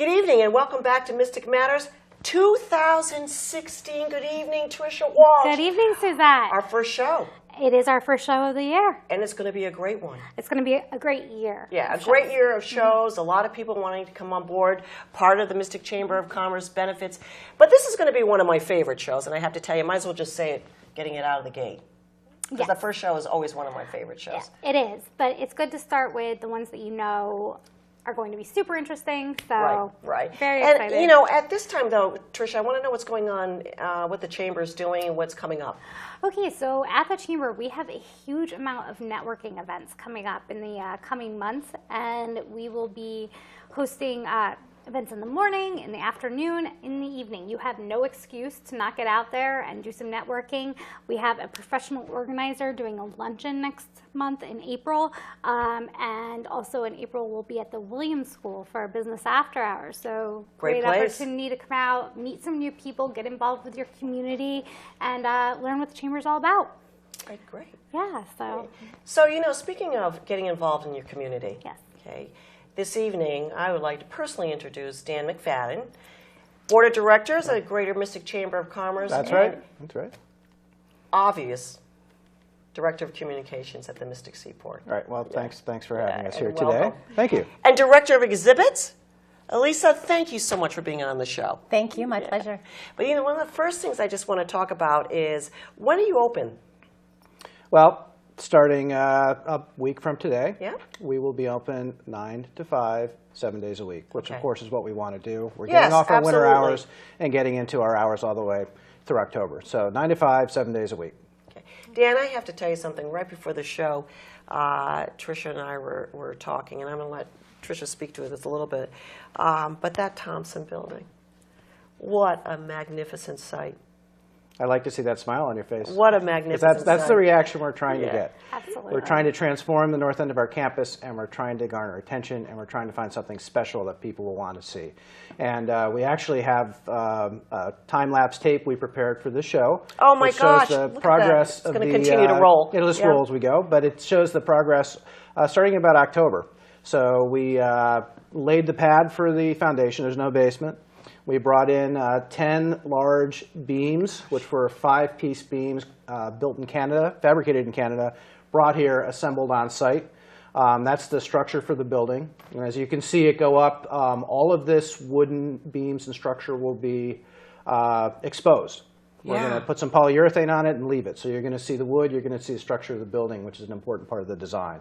Good evening and welcome back to Mystic Matters 2016. Good evening, Tricia Walsh. Good evening, Suzette. Our first show. It is our first show of the year. And it's going to be a great one. It's going to be a great year. Yeah, a great year of shows. A lot of people wanting to come on board, part of the Mystic Chamber of Commerce benefits. But this is going to be one of my favorite shows, and I have to tell you, I might as well just say it, getting it out of the gate. Because the first show is always one of my favorite shows. Yeah, it is, but it's good to start with the ones that you know are going to be super interesting. So right. Very excited. And you know, at this time though, Tricia, I want to know what's going on, what the Chamber's doing, and what's coming up. Okay, so at the Chamber, we have a huge amount of networking events coming up in the coming months, and we will be hosting events in the morning, in the afternoon, in the evening. You have no excuse to not get out there and do some networking. We have a professional organizer doing a luncheon next month in April, and also in April we'll be at the Williams School for our business after hours. So great opportunity to come out, meet some new people, get involved with your community, and learn what the Chamber's all about. Great. Yeah. So you know, speaking of getting involved in your community. Yes. Okay. This evening, I would like to personally introduce Dan McFadden, Board of Directors at the Greater Mystic Chamber of Commerce. That's right. That's right. Obvious Director of Communications at the Mystic Seaport. All right. Well, thanks for having us here welcome. today. Thank you. And Director of Exhibits, Elisa, thank you so much for being on the show. Thank you. My pleasure. But you know, one of the first things I just want to talk about is, when are you open? Well, starting a week from today, we will be open 9 to 5, 7 days a week, which of course is what we want to do. We're getting off our winter hours and getting into our hours all the way through October. So 9 to 5, 7 days a week. Okay. Dan, I have to tell you something. Right before the show, Tricia and I were talking, and I'm going to let Tricia speak to this a little bit. But that Thompson building, what a magnificent sight. I like to see that smile on your face. What a magnificent sight. That's the reaction we're trying to get. Absolutely. We're trying to transform the north end of our campus, and we're trying to garner attention, and we're trying to find something special that people will want to see. And we actually have a time-lapse tape we prepared for this show. Oh my gosh, shows the progress it's going to continue to roll. It'll just roll as we go, but it shows the progress starting about October. So we laid the pad for the foundation. There's no basement. We brought in 10 large beams, which were 5-piece beams built in Canada, fabricated in Canada, brought here, assembled on site. That's the structure for the building. And as you can see it go up, all of this wooden beams and structure will be exposed. We're going to put some polyurethane on it and leave it. So you're going to see the wood, you're going to see the structure of the building, which is an important part of the design.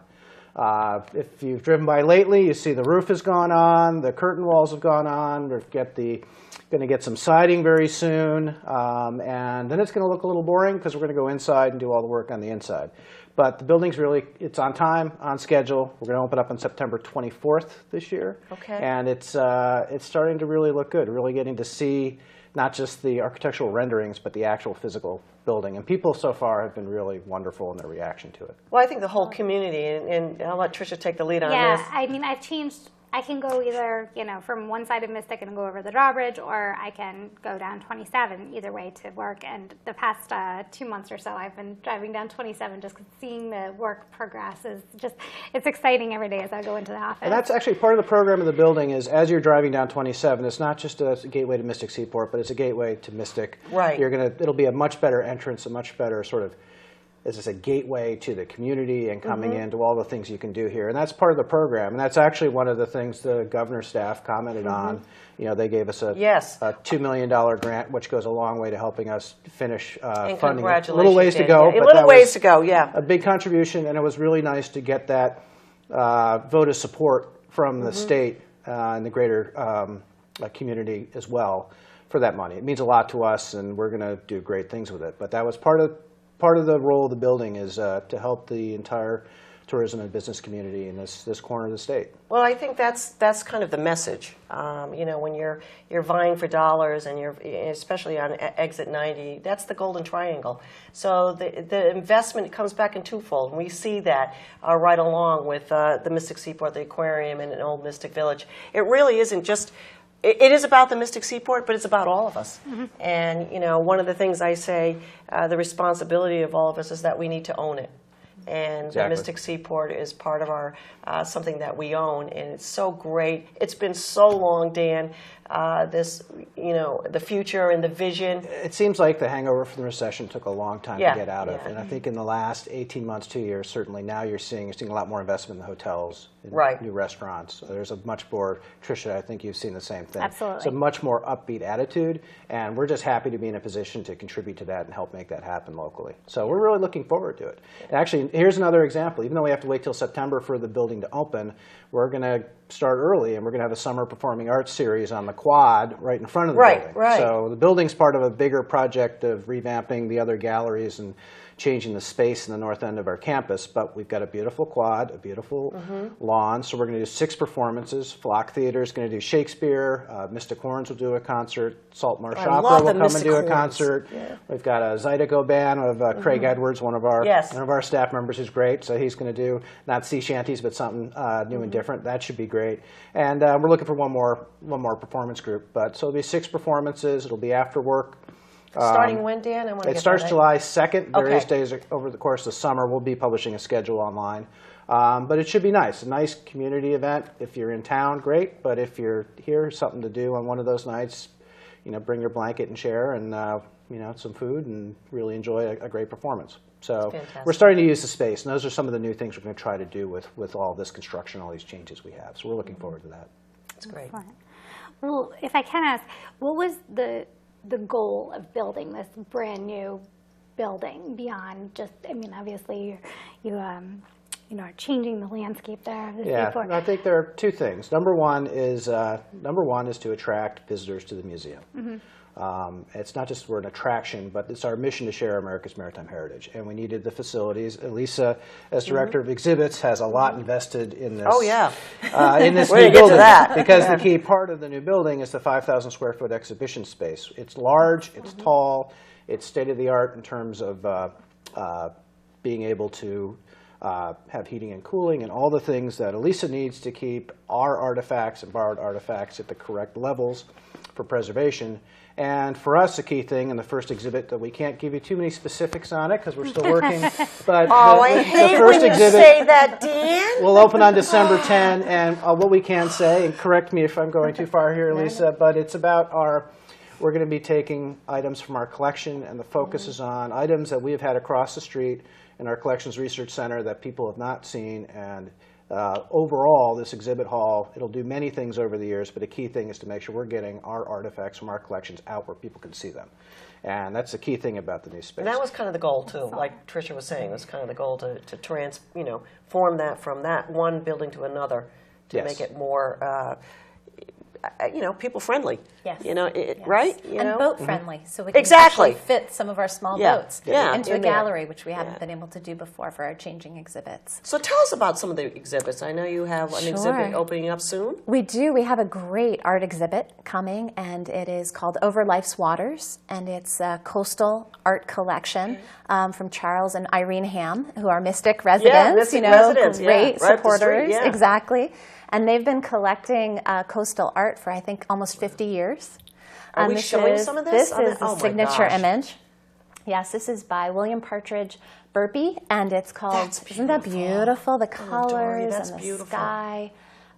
If you've driven by lately, you see the roof has gone on, the curtain walls have gone on. We're going to get some siding very soon, and then it's going to look a little boring because we're going to go inside and do all the work on the inside. But the building's it's on time, on schedule. We're going to open up on September 24th this year. Okay. And it's starting to really look good, really getting to see not just the architectural renderings, but the actual physical building. And people so far have been really wonderful in their reaction to it. Well, I think the whole community, and I'll let Tricia take the lead on this. Yeah, I mean, I've changed. I can go either, from one side of Mystic and go over the drawbridge, or I can go down 27, either way to work. And the past 2 months or so, I've been driving down 27 just because seeing the work progress is it's exciting every day as I go into the office. And that's actually part of the program of the building is as you're driving down 27, it's not just a gateway to Mystic Seaport, but it's a gateway to Mystic. Right. It'll be a much better entrance, a much better sort of, it's a gateway to the community and coming into all the things you can do here. And that's part of the program. And that's actually one of the things the governor's staff commented on. They gave us a $2 million grant, which goes a long way to helping us finish funding. A little ways to go. A little ways to go, yeah. A big contribution, and it was really nice to get that vote of support from the state and the greater community as well for that money. It means a lot to us, and we're going to do great things with it. But that was part of the role of the building is to help the entire tourism and business community in this corner of the state. Well, I think that's kind of the message. When you're vying for dollars and you're especially on exit 90, that's the golden triangle. So the investment comes back in twofold. And we see that right along with the Mystic Seaport, the aquarium, and an old Mystic Village. It really isn't just. It is about the Mystic Seaport, but it's about all of us. And one of the things I say, the responsibility of all of us is that we need to own it. And Exactly. the Mystic Seaport is part of our something that we own, and it's so great. It's been so long, Dan. This, the future and the vision. It seems like the hangover from the recession took a long time Yeah, to get out of, yeah. and I think in the last 18 months, 2 years, certainly now you're seeing a lot more investment in the hotels, in Right. new restaurants. So there's a much more, Tricia, I think you've seen the same thing. Absolutely. It's a much more upbeat attitude, and we're just happy to be in a position to contribute to that and help make that happen locally. So we're really looking forward to it. And actually, here's another example. Even though we have to wait till September for the building to open, we're going to start early, and we're going to have a summer performing arts series on the quad right in front of the building. Right. So the building's part of a bigger project of revamping the other galleries and changing the space in the north end of our campus, but we've got a beautiful quad, a beautiful lawn, so we're going to do 6 performances. Flock Theater is going to do Shakespeare, Mystic Horns will do a concert, Salt Marsh I Opera love will the come and Mystic do a Horns. concert. Yeah. We've got a Zydeco band of Craig Edwards, one of our staff members who's great, so he's going to do not sea shanties, but something new and different. That should be great. And we're looking for one more performance group. But so it'll be 6 performances. It'll be after work. Starting when, Dan? It starts July 2nd, various Okay. days over the course of the summer. We'll be publishing a schedule online. But it should be nice, a nice community event. If you're in town, great. But if you're here, something to do on one of those nights, bring your blanket and chair and some food and really enjoy a great performance. So Fantastic. we're starting to use the space, and those are some of the new things we're going to try to do with all this construction, all these changes we have. So we're looking forward to that. That's great. Excellent. Well, if I can ask, what was the goal of building this brand new building beyond just, obviously you are changing the landscape there of the Seaport. I think there are 2 things. Number one is to attract visitors to the museum. It's not just we're an attraction, but it's our mission to share America's maritime heritage, and we needed the facilities. Elisa, as director of exhibits, has a lot invested in this. Oh, yeah. In this We're new gonna get to building, that. because the key part of the new building is the 5,000 square foot exhibition space. It's large, it's tall, it's state of the art in terms of being able to have heating and cooling and all the things that Elisa needs to keep our artifacts and borrowed artifacts at the correct levels for preservation. And for us, a key thing in the first exhibit that we can't give you too many specifics on it because we're still working. But I hate first when you exhibit say that, Dan. will open on December 10. And what we can say, and correct me if I'm going too far here, Lisa, but it's about we're going to be taking items from our collection, and the focus is on items that we have had across the street in our Collections Research Center that people have not seen. And overall, this exhibit hall, it'll do many things over the years, but a key thing is to make sure we're getting our artifacts from our collections out where people can see them. And that's the key thing about the new space. And that was kind of the goal, too. Like Tricia was saying, it was kind of the goal to form that from that one building to another to Yes. make it more, people friendly. Yes. Right? Right? And boat friendly, so we can Exactly. actually fit some of our small Yeah. boats Yeah. into a In there. gallery, which we haven't Yeah. been able to do before for our changing exhibits. So tell us about some of the exhibits. I know you have an exhibit Sure. opening up soon. We do. We have a great art exhibit coming, and it is called Over Life's Waters, and it's a coastal art collection from Charles and Irene Ham, who are Mystic residents. Mystic residents, yeah. Great Right up the street, supporters. yeah. Exactly. And they've been collecting coastal art for, I think, almost 50 years. Are we showing some of this? This is Oh a my signature gosh. image. Yes, this is by William Partridge Burpee, and it's called, That's isn't that beautiful? The Dory, colors that's and the beautiful. sky.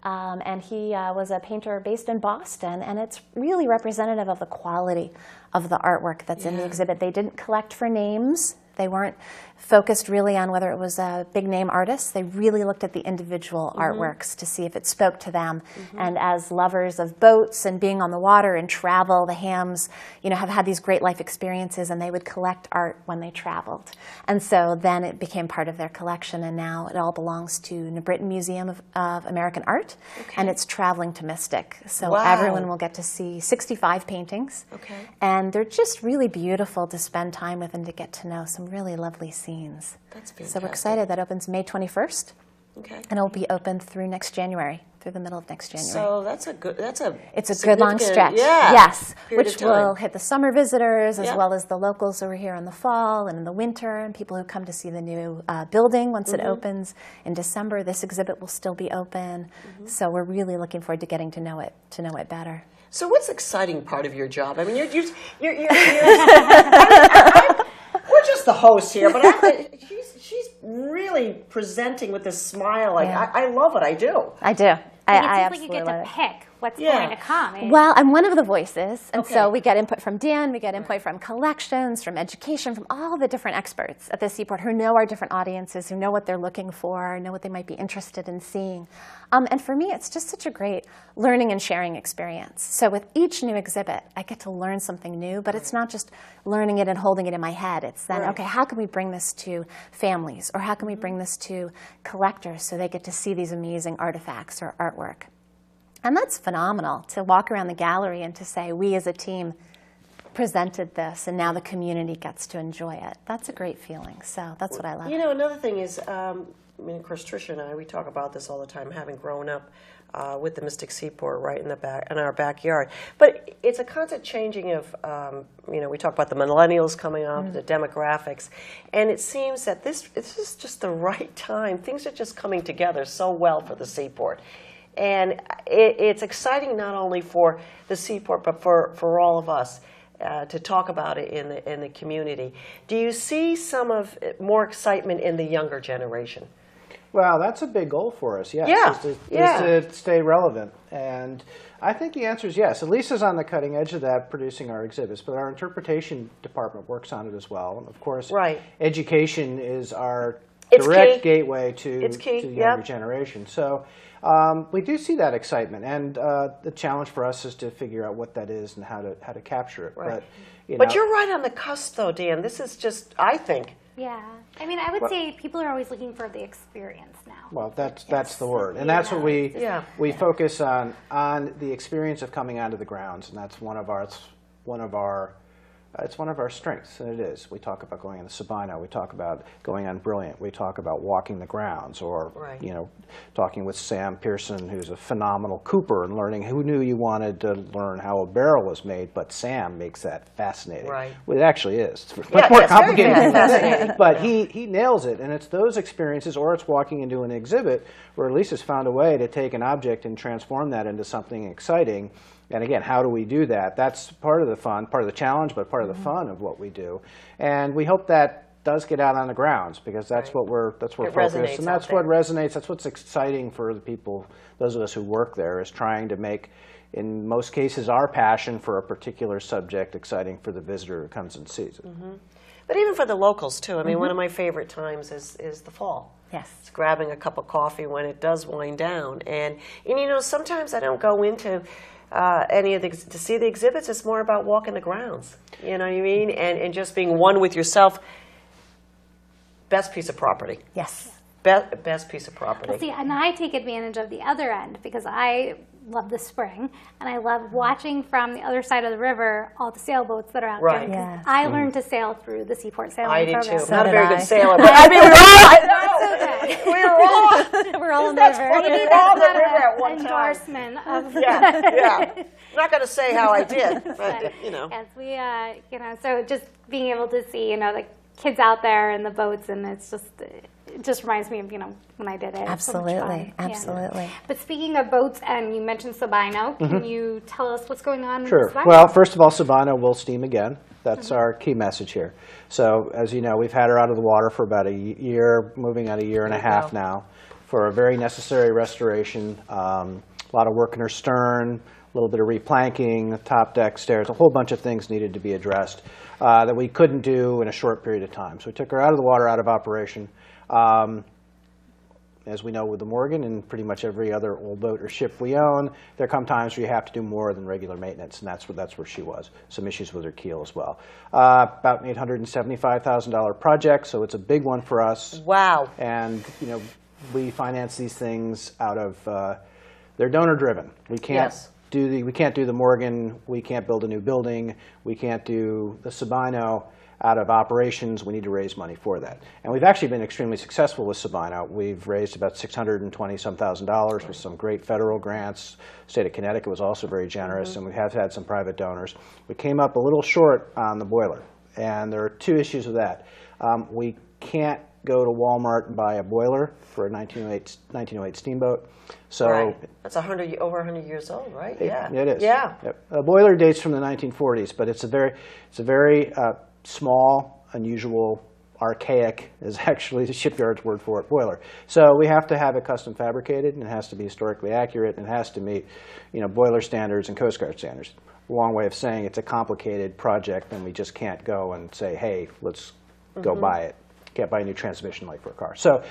And he was a painter based in Boston, and it's really representative of the quality of the artwork that's in the Yeah. exhibit. They didn't collect for names. They weren't focused really on whether it was a big name artist. They really looked at the individual artworks to see if it spoke to them. And as lovers of boats and being on the water and travel, the Hams, have had these great life experiences, and they would collect art when they traveled. And so then it became part of their collection, and now it all belongs to New Britain Museum of American Art, and it's traveling to Mystic. So Wow. everyone will get to see 65 paintings. Okay. And they're just really beautiful to spend time with and to get to know some really lovely scenes. That's So we're fantastic. excited. That opens May 21st, Okay. and it'll be open through next January, through the middle of next January. So It's a good long significant- stretch. Yeah. Yes, period which of time. will hit the summer visitors as Yeah. well as the locals who are here in the fall and in the winter, and people who come to see the new building once it opens in December. This exhibit will still be open, so we're really looking forward to getting to know it better. So what's the exciting part of your job? I mean, we're just the host here, but she's really presenting with this smile. Like, I love it. I do. I do. It I seems like absolutely you get love to it. pick what's going to come. Well, I'm one of the voices, and so Okay. we get input from Dan, we get input from collections, from education, from all the different experts at the Seaport who know our different audiences, who know what they're looking for, know what they might be interested in seeing. And for me, it's just such a great learning and sharing experience. So with each new exhibit, I get to learn something new, but it's not just learning it and holding it in my head. It's then, okay, how can we bring this to families, or how can we bring this to collectors so they get to see these amazing artifacts or artwork? And that's phenomenal, to walk around the gallery and to say, we as a team presented this, and now the community gets to enjoy it. That's a great feeling. So that's what I love. You know, another thing is, I mean, of course, Tricia and I, we talk about this all the time, having grown up with the Mystic Seaport right in our backyard. But it's a constant changing of, you know, we talk about the millennials coming up, the demographics, and it seems that this is just the right time. Things are just coming together so well for the Seaport. And it's exciting not only for the Seaport, but for all of us to talk about it in the community. Do you see some of more excitement in the younger generation? Well, that's a big goal for us, yes, Yeah. is to stay relevant. And I think the answer is yes. Lisa's on the cutting edge of that, producing our exhibits, but our interpretation department works on it as well. And of course, education is our direct gateway to the younger generation. So we do see that excitement, and the challenge for us is to figure out what that is and how to capture it. Right. But you're right on the cusp, though, Dan. This is just, I think. Yeah. I mean, I would say people are always looking for the experience now. Well, that's the word, and that's what we focus on the experience of coming onto the grounds, and that's one of our strengths, and it is. We talk about going on the Sabino, we talk about going on Brilliant, we talk about walking the grounds, or you know, talking with Sam Pearson, who's a phenomenal cooper, and learning who knew you wanted to learn how a barrel was made, but Sam makes that fascinating. Right. Well, it actually is. It's much more complicated than that. But he nails it, and it's those experiences, or it's walking into an exhibit where Lisa's found a way to take an object and transform that into something exciting. And again, how do we do that? That's part of the fun, part of the challenge, but part of the fun of what we do. And we hope that does get out on the grounds, because that's what we're focused, and that's what resonates. That's what's exciting for the people, those of us who work there, is trying to make, in most cases, our passion for a particular subject exciting for the visitor who comes and sees it. But even for the locals too. I mean, one of my favorite times is the fall. Yes. It's grabbing a cup of coffee when it does wind down, and you know, sometimes I don't go into any of to see the exhibits. It's more about walking the grounds. You know what I mean? And just being one with yourself. Best piece of property. Yes. Best piece of property. Well, see, and I take advantage of the other end, because I love the spring, and I love watching from the other side of the river all the sailboats that are out there. Yes. I learned to sail through the Seaport sailing program. I did too. So Not a very did good I. sailor, but I mean, We're all on the that's river. funny. We were all on the river at one time. Endorsement of Yeah. I'm not going to say how I did, but you know. Yes, we, you know, so just being able to see, you know, the kids out there in the boats, and it just reminds me of, you know, when I did it. Absolutely, so absolutely. Yeah. But speaking of boats, and you mentioned Sabino, can you tell us what's going on? Sure. With Sabino? Well, first of all, Sabino will steam again. That's our key message here. So, as you know, we've had her out of the water for about a year, moving on a year and a half now, for a very necessary restoration. A lot of work in her stern, a little bit of replanking, the top deck stairs, a whole bunch of things needed to be addressed that we couldn't do in a short period of time. So we took her out of the water, out of operation. As we know with the Morgan and pretty much every other old boat or ship we own, there come times where you have to do more than regular maintenance, and that's where she was. Some issues with her keel as well. About an $875,000 project, so it's a big one for us. Wow. And you know, we finance these things out of they're donor driven. We can't we can't do the Morgan. We can't build a new building. We can't do the Sabino out of operations. We need to raise money for that. And we've actually been extremely successful with Sabino. We've raised about $620,000 with some great federal grants. State of Connecticut was also very generous, and we have had some private donors. We came up a little short on the boiler, and there are two issues with that. We can't go to Walmart and buy a boiler for a 1908 steamboat. So that's over 100 years old, right? It is. Yeah. A boiler dates from the 1940s, but it's a very small, unusual archaic is actually the shipyard's word for it, boiler. So we have to have it custom fabricated, and it has to be historically accurate, and it has to meet, boiler standards and Coast Guard standards. A long way of saying it's a complicated project, and we just can't go and say, hey, let's go buy it. Can't buy a new transmission like for a car. So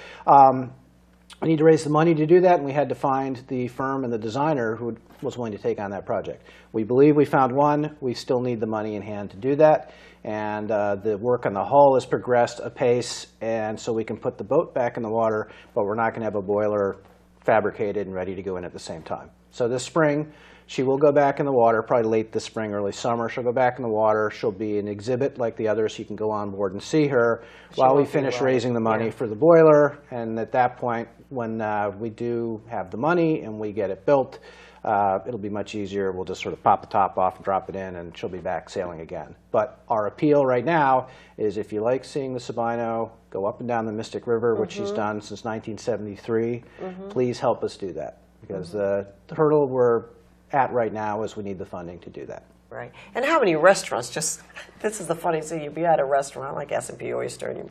we need to raise the money to do that, and we had to find the firm and the designer who was willing to take on that project. We believe we found one. We still need the money in hand to do that, and the work on the hull has progressed apace, and so we can put the boat back in the water, but we're not going to have a boiler fabricated and ready to go in at the same time. So this spring, she will go back in the water, probably late this spring, early summer. She'll go back in the water. She'll be an exhibit like the others. You can go on board and see her while we finish raising the money for the boiler. And at that point, when we do have the money and we get it built, it'll be much easier. We'll just sort of pop the top off and drop it in, and she'll be back sailing again. But our appeal right now is if you like seeing the Sabino go up and down the Mystic River, which she's done since 1973, please help us do that. Because the hurdle we're at right now is we need the funding to do that. Right. And how many restaurants this is the funny thing, you'd be at a restaurant like S&P Oyster, and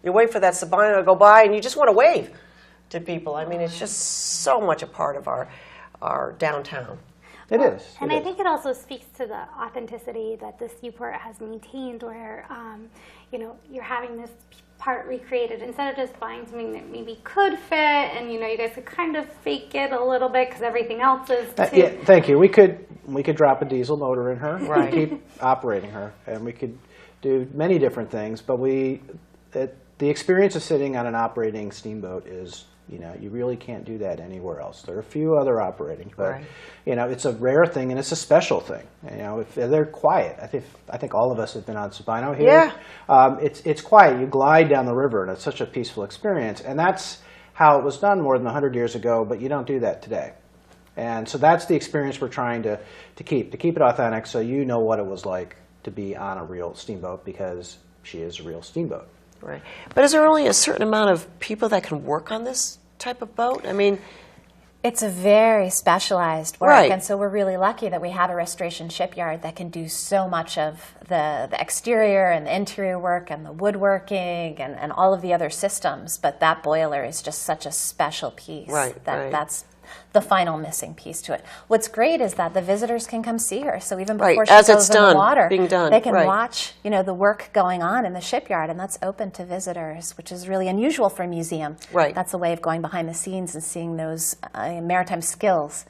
you wait for that Sabino to go by, and you just want to wave to people. I mean, it's just so much a part of our downtown. It is. And I think it also speaks to the authenticity that the Seaport has maintained, where you're having this part recreated instead of just buying something that maybe could fit, and you guys could kind of fake it a little bit because everything else is too. Yeah, thank you. We could drop a diesel motor in her, right, and keep operating her, and we could do many different things. But the experience of sitting on an operating steamboat is. You really can't do that anywhere else. There are a few other operating, but right. It's a rare thing and it's a special thing. If they're quiet, I think all of us have been on Sabino here. Yeah. It's quiet. You glide down the river, and it's such a peaceful experience. And that's how it was done more than 100 years ago. But you don't do that today. And so that's the experience we're trying to keep it authentic, so you know what it was like to be on a real steamboat, because she is a real steamboat. Right. But is there only a certain amount of people that can work on this type of boat? I mean, it's a very specialized work, right. And so we're really lucky that we have a restoration shipyard that can do so much of the exterior and the interior work and the woodworking and all of the other systems. But that boiler is just such a special piece. Right, right. That's the final missing piece to it. What's great is that the visitors can come see her. So even right. before she As goes it's in done, the water, being done. they can right. watch, the work going on in the shipyard, and that's open to visitors, which is really unusual for a museum. Right. That's a way of going behind the scenes and seeing those maritime skills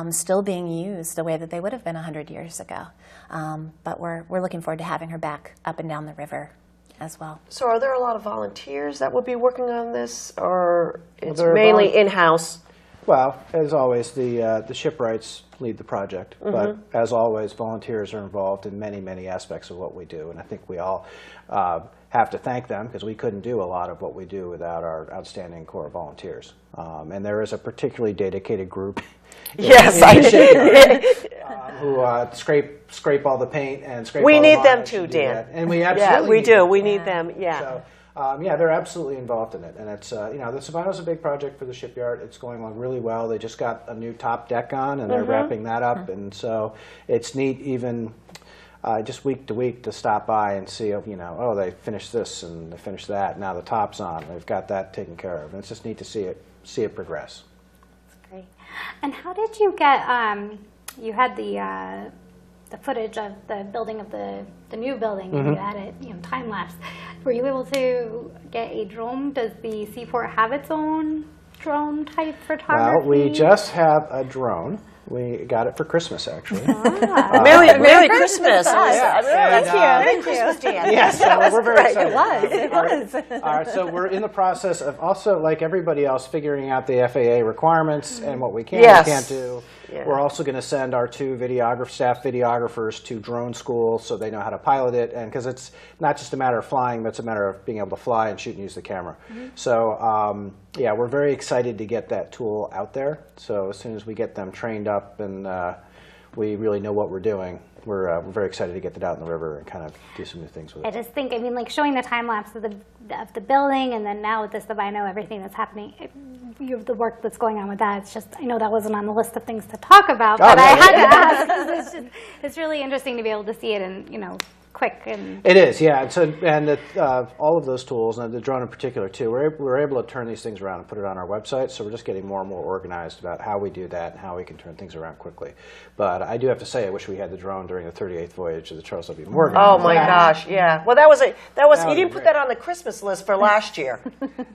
still being used the way that they would have been 100 years ago. But we're looking forward to having her back up and down the river as well. So are there a lot of volunteers that would be working on this, or it's There are mainly in-house? Well, as always, the shipwrights lead the project, but as always, volunteers are involved in many, many aspects of what we do, and I think we all have to thank them, because we couldn't do a lot of what we do without our outstanding Corps of volunteers. And there is a particularly dedicated group Yes, in the shipyard, who scrape all the paint and scrape all the need them varnish too, and do Dan. that. And we absolutely Yeah, we need do. them. We need them, yeah. So, they're absolutely involved in it, and it's the Sabino's a big project for the shipyard. It's going along really well. They just got a new top deck on, and they're wrapping that up, and so it's neat even just week to week to stop by and see, they finished this and they finished that. Now the top's on. They've got that taken care of, and it's just neat to see it progress. That's great. And how did you get? You had the footage of the building of the new building, and you had it, time lapse. Were you able to get a drone? Does the Seaport have its own drone type photography? Well, we just have a drone. We got it for Christmas, actually. Merry Christmas! Thank you. Christmas, Dan. Yes, so we're very excited. It was. All right, so we're in the process of also, like everybody else, figuring out the FAA requirements and what we can and can't do. Yeah. We're also going to send our two staff videographers to drone school so they know how to pilot it, and because it's not just a matter of flying, but it's a matter of being able to fly and shoot and use the camera. So yeah, we're very excited to get that tool out there. So as soon as we get them trained up and we really know what we're doing, we're very excited to get that out in the river and kind of do some new things with it. I just think, like showing the time lapse of the building, and then now with this Sabino, everything that's happening, the work that's going on with that. It's just, I know that wasn't on the list of things to talk about, but I had to ask, because it's really interesting to be able to see it and quick and It is, yeah. And all of those tools, and the drone in particular too, we're able to turn these things around and put it on our website. So we're just getting more and more organized about how we do that and how we can turn things around quickly. But I do have to say, I wish we had the drone during the 38th voyage of the Charles W. Morgan. Oh my gosh, yeah. Well, that was you didn't put great. that on the Christmas list for last year,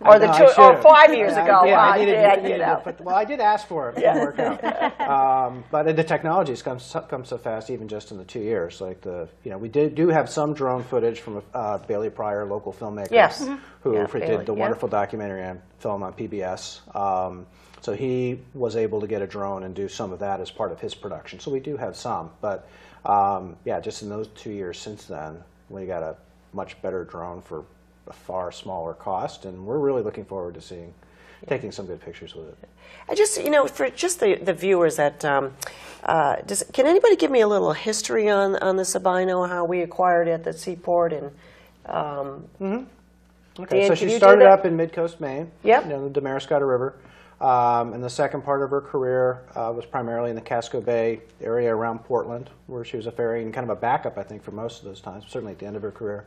or or 5 years ago. Yeah, I Wow, needed to put, well, I did ask for it. It didn't work out. But the technology's come so fast, even just in the 2 years. Like we do have some drone footage from Bailey Pryor, local filmmakers, Yes. who Yeah, did Bailey, the yeah. wonderful documentary on film on PBS. So he was able to get a drone and do some of that as part of his production. So we do have some, but yeah, just in those 2 years since then, we got a much better drone for a far smaller cost, and we're really looking forward to taking some good pictures with it. I just, for just the viewers that, can anybody give me a little history on the Sabino, how we acquired it at the Seaport, and Okay, Dan, so can she you do started that? up in Mid-Coast, Maine, Yep. the Damariscotta River. And the second part of her career was primarily in the Casco Bay area around Portland, where she was a ferry and kind of a backup, I think, for most of those times, certainly at the end of her career.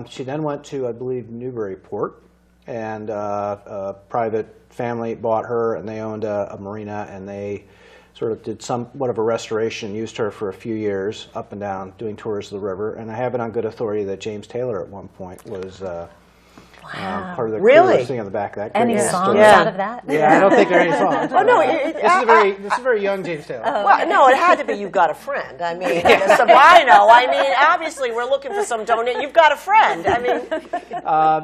She then went to, I believe, Newburyport, and a private family bought her, and they owned a marina, and they sort of did somewhat of a restoration, used her for a few years up and down doing tours of the river. And I have it on good authority that James Taylor at one point was part of the crew. Really? Sitting on the back of that. Any Great songs story. Yeah. out of that? Yeah, I don't think there are any songs. Oh, no, This is a very young James Taylor. well, no, it had to be You've Got a Friend. I mean, the Sabino, I mean, obviously we're looking for some donate. You've got a friend. I mean,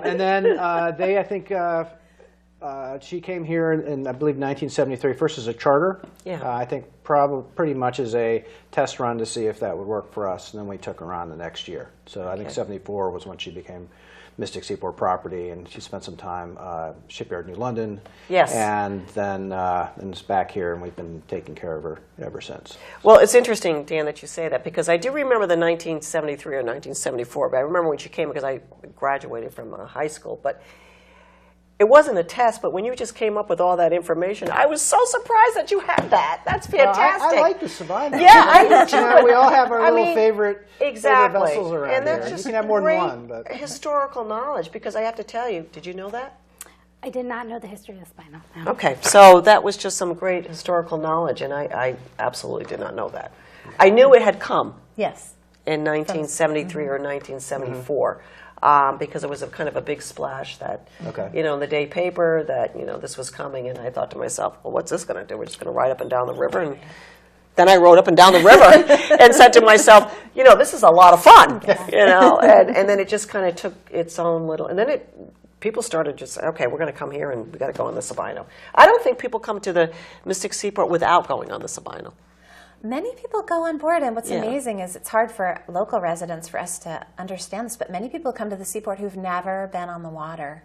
And then I think she came here in I believe 1973, first as a charter. Yeah. I think probably pretty much as a test run to see if that would work for us, and then we took her on the next year. So I think 74 was when she became Mystic Seaport property, and she spent some time Shipyard New London. Yes. And then is back here, and we've been taking care of her ever since. well, it's interesting, Dan, that you say that, because I do remember the 1973 or 1974, but I remember when she came because I graduated from high school, but it wasn't a test, but when you just came up with all that information, I was so surprised that you had that. That's fantastic. I like the Sabino. Yeah, I do too. We all have our I little mean, favorite exactly. vessels around and that's here. just You can have more great than one, but historical knowledge, because I have to tell you, did you know that? I did not know the history of the Sabino. No. Okay, so that was just some great historical knowledge, and I absolutely did not know that. I knew it had come Yes. in 1973 or 1974. Because it was a kind of a big splash that, in the day paper that, this was coming. And I thought to myself, well, what's this going to do? We're just going to ride up and down the river. And then I rode up and down the river and said to myself, this is a lot of fun, and then it just kind of took its own little, and then people started just, okay, we're going to come here and we got to go on the Sabino. I don't think people come to the Mystic Seaport without going on the Sabino. Many people go on board, and what's Yeah. amazing is it's hard for local residents for us to understand this, but many people come to the Seaport who've never been on the water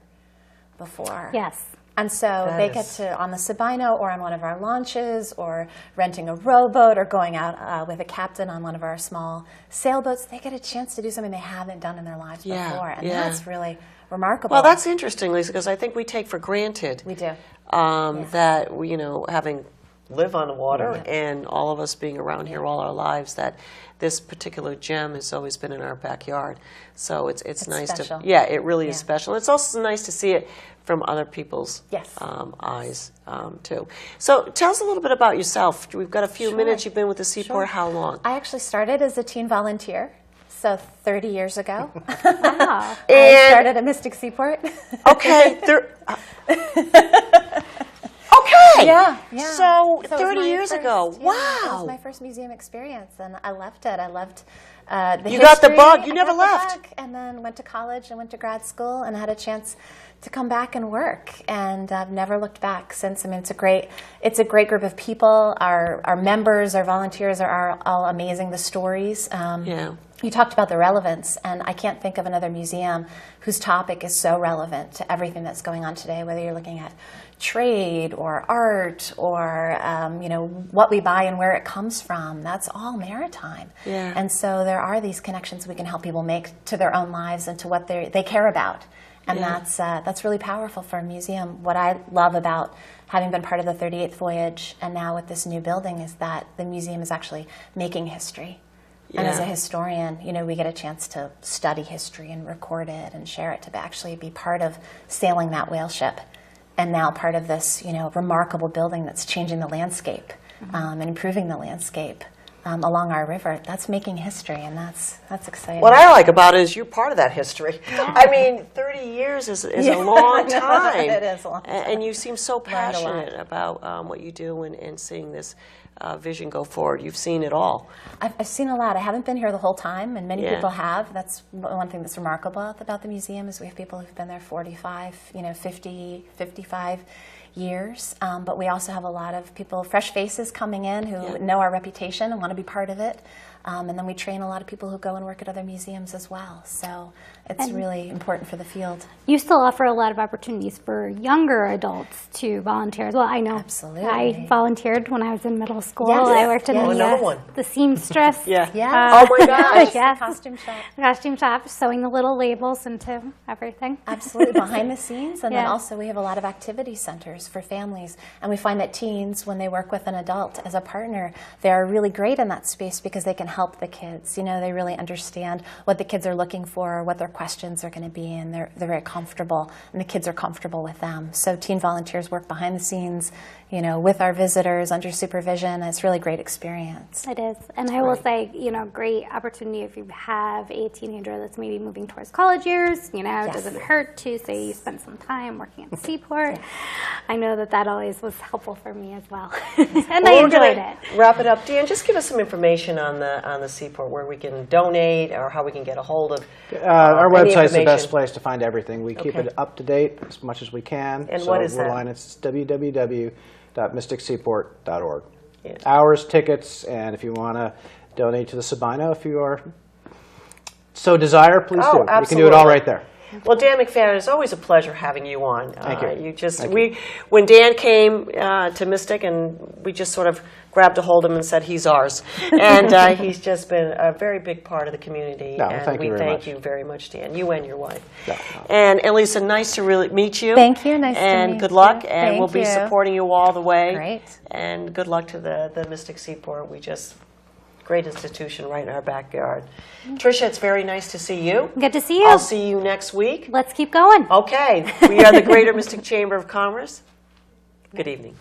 before. Yes. And so That they is- get to, on the Sabino or on one of our launches or renting a rowboat or going out with a captain on one of our small sailboats, they get a chance to do something they haven't done in their lives Yeah, before. And yeah. that's really remarkable. Well, that's interesting, Lisa, because I think we take for granted We do. that we, having live on the water and all of us being around here all our lives, that this particular gem has always been in our backyard. So it's nice special. to, yeah, it really is Yeah. special. It's also nice to see it from other people's Yes. eyes too. So tell us a little bit about yourself. We've got a few Sure. minutes. You've been with the Seaport. Sure. How long? I actually started as a teen volunteer, so 30 years ago. Wow. I And- started at Mystic Seaport. Okay. Okay. Yeah. So it was 30 my years ago. Yeah, It Wow. was my first museum experience, and I loved it. I loved the You got the history. bug. You I never got the left. bug, and then went to college and went to grad school and had a chance to come back and work, and I've never looked back since. I mean, it's a great group of people. Our members, our volunteers are all amazing. The stories. Yeah. You talked about the relevance, and I can't think of another museum whose topic is so relevant to everything that's going on today, whether you're looking at trade or art or what we buy and where it comes from. That's all maritime. Yeah. And so there are these connections we can help people make to their own lives and to what they care about. And that's really powerful for a museum. What I love about having been part of the 38th voyage and now with this new building is that the museum is actually making history. And as a Yeah. historian, you know, we get a chance to study history and record it and share it, to actually be part of sailing that whale ship, and now part of this, you know, remarkable building that's changing the landscape and improving the landscape along our river. That's making history, and that's exciting. What I like about it is you're part of that history. I mean, 30 years is a long time. It is a long time. And you seem so Learned a lot. passionate about what you do and seeing this vision go forward. You've seen it all. I've seen a lot. I haven't been here the whole time, and many Yeah. people have. That's one thing that's remarkable about the museum, is we have people who've been there 45, 50, 55 years. But we also have a lot of people, fresh faces coming in who know our reputation and want to be part of it. And then we train a lot of people who go and work at other museums as well. So it's really important for the field. You still offer a lot of opportunities for younger adults to volunteer as well. I know. Absolutely. I volunteered when I was in middle school. Yes. I worked in Yes. the, Another one. the seamstress. Yeah. Yeah. Oh my gosh. Yes. Costume shop. Costume shop, sewing the little labels into everything. Absolutely, behind the scenes. And then Yeah. also we have a lot of activity centers for families. And we find that teens, when they work with an adult as a partner, they're really great in that space because they can help the kids. You know, they really understand what the kids are looking for, what their questions are going to be, and they're very comfortable, and the kids are comfortable with them. So teen volunteers work behind the scenes, you know, with our visitors under supervision. It's really a great experience. It is. And I will say, you know, great opportunity if you have a teenager that's maybe moving towards college years, you know, it Yes. doesn't hurt to say you spent some time working at Seaport. I know that always was helpful for me as well. And I Well, we're enjoyed gonna it. wrap it up. Dan, just give us some information on the Seaport, where we can donate or how we can get a hold of Our any website's the best information. place to find everything. We keep Okay. it up to date as much as we can. And so what is we're that? online, it's www.mysticseaport.org. Yeah. Hours, tickets, and if you want to donate to the Sabino, if you are so desire, please Oh, do. You can do it all absolutely. right there. Well, Dan McFadden, it's always a pleasure having you on. Thank you. You just Thank when Dan came to Mystic, and we just sort of grabbed a hold of him and said he's ours, and he's just been a very big part of the community. No, and thank we you very thank much. you very much, Dan. You and your wife. Yeah. And Elisa, nice to really meet you. Thank you. Nice to and meet good luck. you. And we'll Thank be you. supporting you all the way. Great. And good luck to the Mystic Seaport. Great institution right in our backyard. Tricia, it's very nice to see you. Good to see you. I'll see you next week. Let's keep going. Okay, we are the Greater Mystic Chamber of Commerce. Good evening.